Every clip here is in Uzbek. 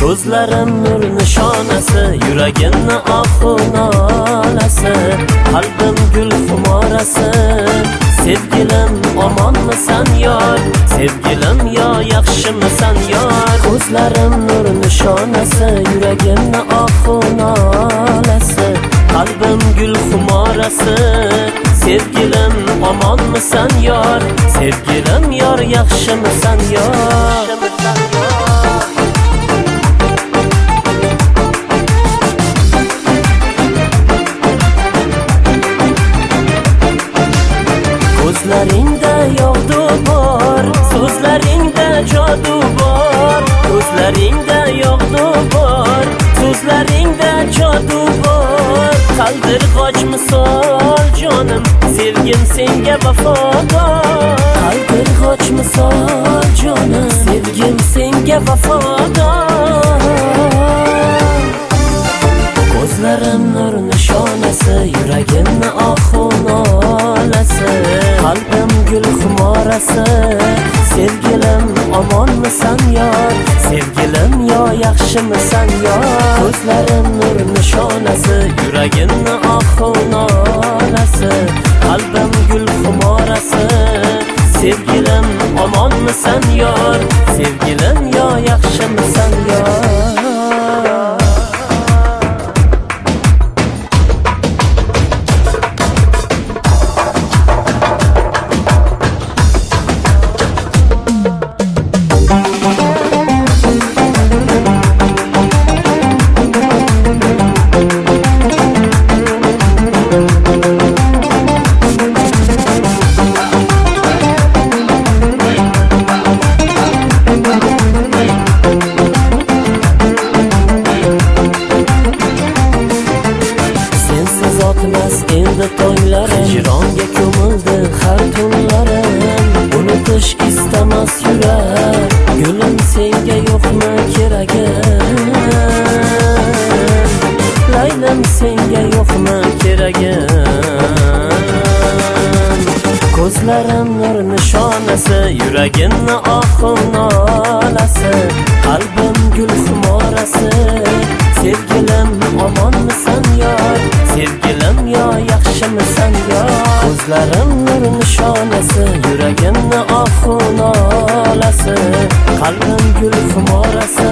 Ko'zlarim nur nishonasi, yuragimni ohu nolasi, qalbim gul xumorasi. Sevgilim omonmisan yor, sevgilim yo yaxshimisan yor. Ko'zlarim nur nishonasi, yuragimni ohu nolasi, qalbim gul xumorasi. Sevgilim omonmisan yor, sevgilim yor yaxshimisan yor. Ko'zlaringda yog'du bor, so'zlaringda jodu bor. Ko'zlaringda yog'du bor, so'zlaringda jodu bor. Qaldirg'och misol jonim, sevgim senga vafodor. Qaldirg'och misol jonim, sevgim senga vafodor. Ko'zlarim nur nishonasi, yuragimni ohu nolasi, qalbim gul xumorasi. Sevgilim omonmisan yor, sevgilim yo yaxshimisan yor. Ko'zlarim nur nishonasi, yuragimni ohu nolasi, qalbim gul xumorasi. Sevgilim omonmisan yor, sevgilim yo yaxshimisan yor. Endi tonglarim, hijronga ko'mildi har tunlarim. Unutish istamas yurak, gulim senga yo'qmi keragim? Laylim senga yo'qmi keragim? Ko'zlarim nur nishonasi, yuragimni ohu nolasi, qalbim gul xumorasi. Sevgilim omonmisan yor, sevgilim yo yaxshimisan yor. Ko'zlarim nur nishonasi, yuragimni ohu nolasi, qalbim gul xumorasi.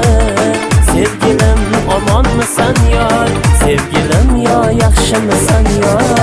Sevgilim omonmisan yor, sevgilim yo yaxshimisan yor.